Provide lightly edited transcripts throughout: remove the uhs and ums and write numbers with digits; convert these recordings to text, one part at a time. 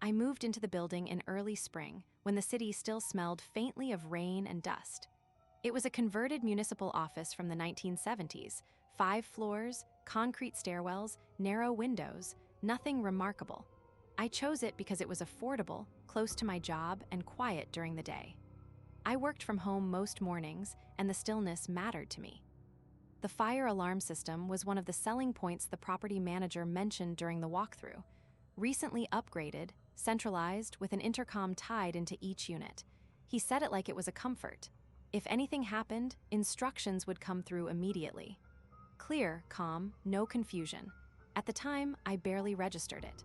I moved into the building in early spring, when the city still smelled faintly of rain and dust. It was a converted municipal office from the 1970s, 5 floors, concrete stairwells, narrow windows, nothing remarkable. I chose it because it was affordable, close to my job, and quiet during the day. I worked from home most mornings, and the stillness mattered to me. The fire alarm system was one of the selling points the property manager mentioned during the walkthrough. Recently upgraded, centralized, with an intercom tied into each unit. He said it like it was a comfort. If anything happened, instructions would come through immediately. Clear, calm, no confusion. At the time, I barely registered it.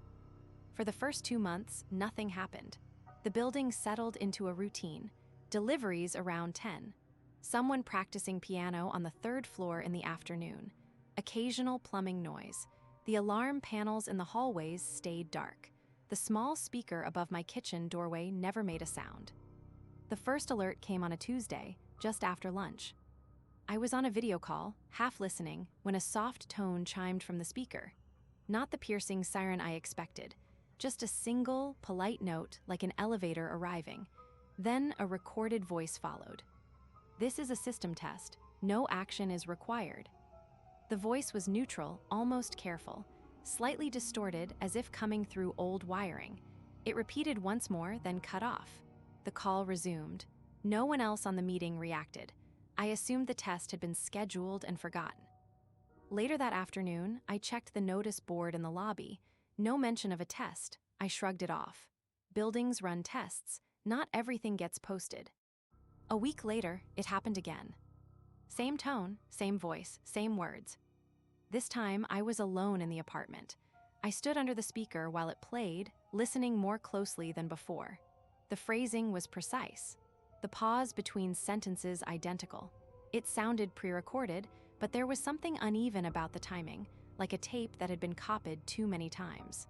For the first 2 months, nothing happened. The building settled into a routine. Deliveries around 10. Someone practicing piano on the 3rd floor in the afternoon. Occasional plumbing noise. The alarm panels in the hallways stayed dark. The small speaker above my kitchen doorway never made a sound. The first alert came on a Tuesday, just after lunch. I was on a video call, half listening, when a soft tone chimed from the speaker. Not the piercing siren I expected, just a single, polite note like an elevator arriving. Then a recorded voice followed. "This is a system test. No action is required." The voice was neutral, almost careful, slightly distorted as if coming through old wiring. It repeated once more, then cut off. The call resumed. No one else on the meeting reacted. I assumed the test had been scheduled and forgotten. Later that afternoon, I checked the notice board in the lobby. No mention of a test. I shrugged it off. Buildings run tests. Not everything gets posted. A week later, it happened again. Same tone, same voice, same words. This time, I was alone in the apartment. I stood under the speaker while it played, listening more closely than before. The phrasing was precise. The pause between sentences identical. It sounded pre-recorded, but there was something uneven about the timing, like a tape that had been copied too many times.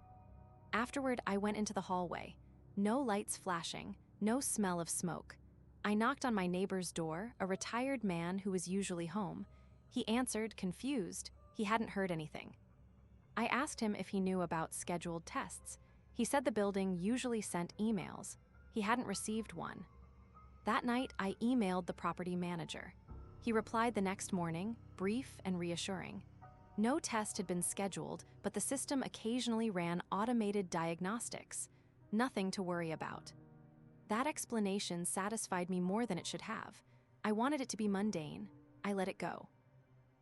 Afterward, I went into the hallway. No lights flashing, no smell of smoke. I knocked on my neighbor's door, a retired man who was usually home. He answered, confused. He hadn't heard anything. I asked him if he knew about scheduled tests. He said the building usually sent emails. He hadn't received one. That night, I emailed the property manager. He replied the next morning, brief and reassuring. No test had been scheduled, but the system occasionally ran automated diagnostics. Nothing to worry about. That explanation satisfied me more than it should have. I wanted it to be mundane. I let it go.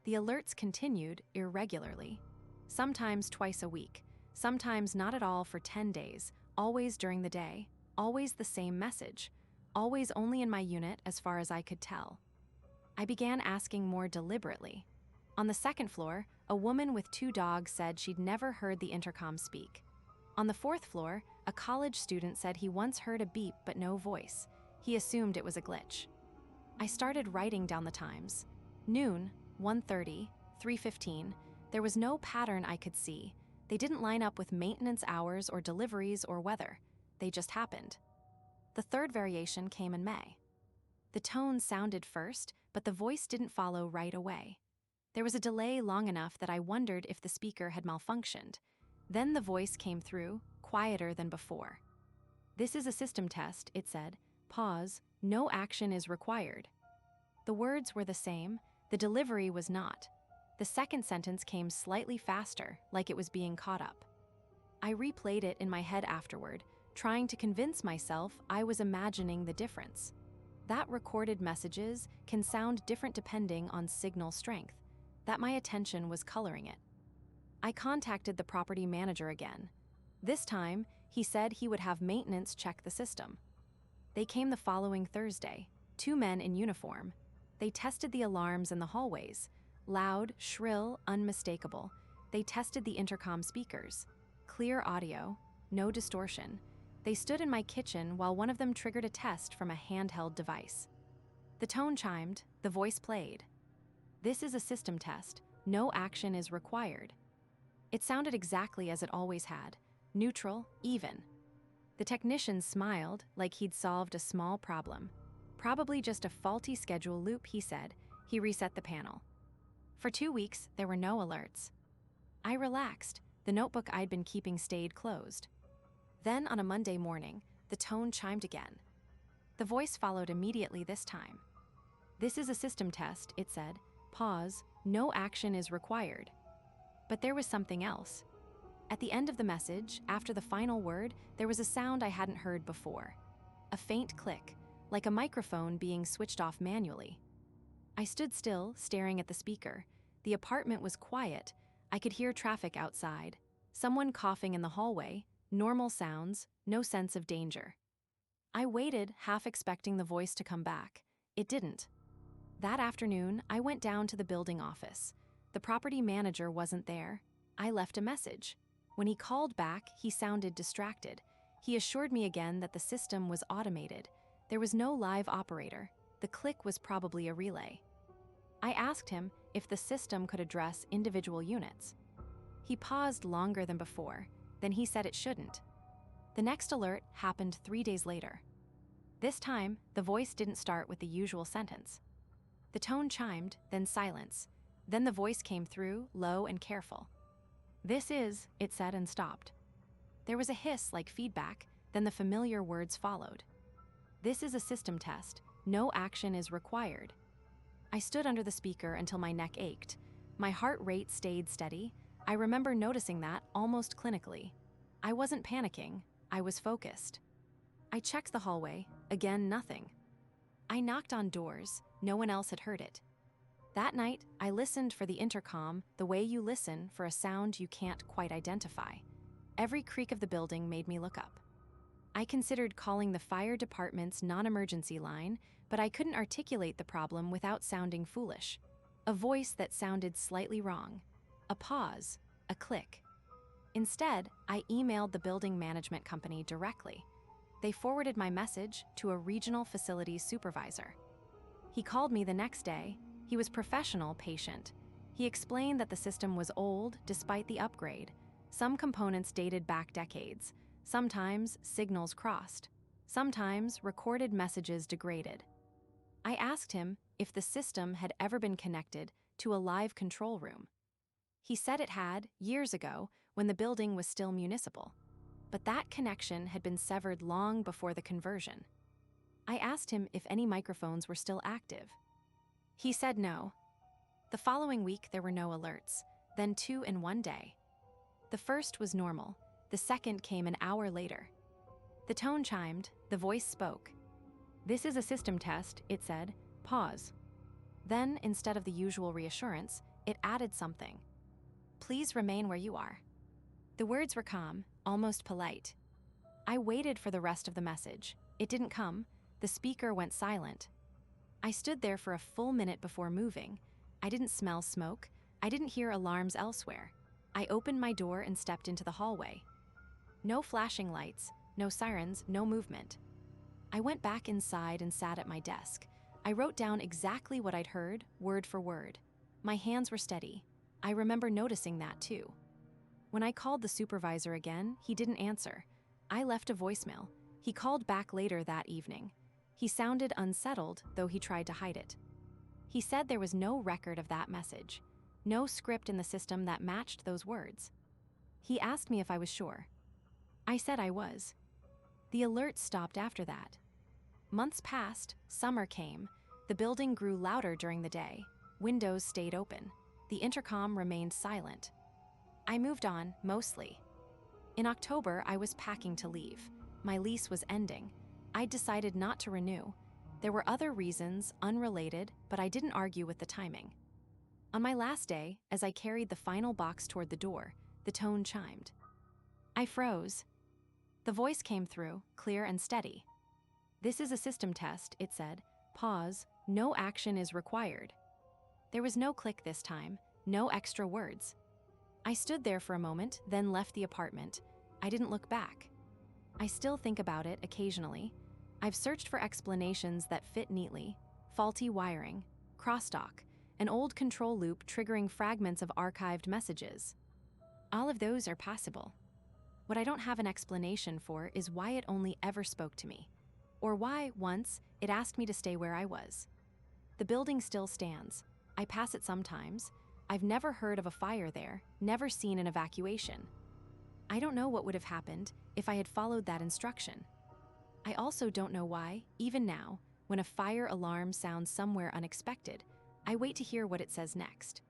The alerts continued irregularly. Sometimes twice a week, sometimes not at all for 10 days, always during the day, always the same message, always only in my unit as far as I could tell. I began asking more deliberately. On the 2nd floor, a woman with 2 dogs said she'd never heard the intercom speak. On the 4th floor, a college student said he once heard a beep but no voice. He assumed it was a glitch. I started writing down the times. Noon, 1:30, 3:15. There was no pattern I could see. They didn't line up with maintenance hours or deliveries or weather. They just happened. The 3rd variation came in May. The tone sounded first, but the voice didn't follow right away. There was a delay long enough that I wondered if the speaker had malfunctioned. Then the voice came through, quieter than before. "This is a system test," it said. "Pause. No action is required." The words were the same. The delivery was not. The 2nd sentence came slightly faster, like it was being caught up. I replayed it in my head afterward, trying to convince myself I was imagining the difference. That recorded messages can sound different depending on signal strength, that my attention was coloring it. I contacted the property manager again. This time, he said he would have maintenance check the system. They came the following Thursday, 2 men in uniform. They tested the alarms in the hallways. Loud, shrill, unmistakable. They tested the intercom speakers. Clear audio, no distortion. They stood in my kitchen while one of them triggered a test from a handheld device. The tone chimed, the voice played. "This is a system test. No action is required." It sounded exactly as it always had, neutral, even. The technician smiled like he'd solved a small problem. "Probably just a faulty schedule loop," he said. He reset the panel. For 2 weeks, there were no alerts. I relaxed. The notebook I'd been keeping stayed closed. Then, on a Monday morning, the tone chimed again. The voice followed immediately this time. "This is a system test," it said. "Pause. No action is required." But there was something else. At the end of the message, after the final word, there was a sound I hadn't heard before. A faint click, like a microphone being switched off manually. I stood still, staring at the speaker. The apartment was quiet. I could hear traffic outside. Someone coughing in the hallway. Normal sounds, no sense of danger. I waited, half expecting the voice to come back. It didn't. That afternoon, I went down to the building office. The property manager wasn't there. I left a message. When he called back, he sounded distracted. He assured me again that the system was automated. There was no live operator. The click was probably a relay. I asked him if the system could address individual units. He paused longer than before. Then he said it shouldn't. The next alert happened 3 days later. This time, the voice didn't start with the usual sentence. The tone chimed, then silence. Then the voice came through, low and careful. "This is," it said and stopped. There was a hiss like feedback, then the familiar words followed. "This is a system test. No action is required." I stood under the speaker until my neck ached. My heart rate stayed steady. I remember noticing that almost clinically. I wasn't panicking. I was focused. I checked the hallway. Again, nothing. I knocked on doors. No one else had heard it. That night, I listened for the intercom the way you listen for a sound you can't quite identify. Every creak of the building made me look up. I considered calling the fire department's non-emergency line, but I couldn't articulate the problem without sounding foolish. A voice that sounded slightly wrong. A pause. A click. Instead, I emailed the building management company directly. They forwarded my message to a regional facilities supervisor. He called me the next day. He was professional, patient. He explained that the system was old despite the upgrade. Some components dated back decades. Sometimes signals crossed. Sometimes recorded messages degraded. I asked him if the system had ever been connected to a live control room. He said it had, years ago, when the building was still municipal. But that connection had been severed long before the conversion. I asked him if any microphones were still active. He said no. The following week, there were no alerts, then 2 in one day. The first was normal. The second came an hour later. The tone chimed. The voice spoke. "This is a system test," it said. "Pause." Then, instead of the usual reassurance, it added something. "Please remain where you are." The words were calm, almost polite. I waited for the rest of the message. It didn't come. The speaker went silent. I stood there for a full minute before moving. I didn't smell smoke. I didn't hear alarms elsewhere. I opened my door and stepped into the hallway. No flashing lights, no sirens, no movement. I went back inside and sat at my desk. I wrote down exactly what I'd heard, word for word. My hands were steady. I remember noticing that too. When I called the supervisor again, he didn't answer. I left a voicemail. He called back later that evening. He sounded unsettled, though he tried to hide it. He said there was no record of that message, no script in the system that matched those words. He asked me if I was sure. I said I was. The alert stopped after that. Months passed, summer came. The building grew louder during the day. Windows stayed open. The intercom remained silent. I moved on, mostly. In October, I was packing to leave. My lease was ending. I decided not to renew. There were other reasons, unrelated, but I didn't argue with the timing. On my last day, as I carried the final box toward the door, the tone chimed. I froze. The voice came through, clear and steady. "This is a system test," it said. "Pause. No action is required." There was no click this time, no extra words. I stood there for a moment, then left the apartment. I didn't look back. I still think about it occasionally. I've searched for explanations that fit neatly. Faulty wiring, crosstalk, an old control loop triggering fragments of archived messages. All of those are possible. What I don't have an explanation for is why it only ever spoke to me, or why, once, it asked me to stay where I was. The building still stands. I pass it sometimes. I've never heard of a fire there, never seen an evacuation. I don't know what would have happened if I had followed that instruction. I also don't know why, even now, when a fire alarm sounds somewhere unexpected, I wait to hear what it says next.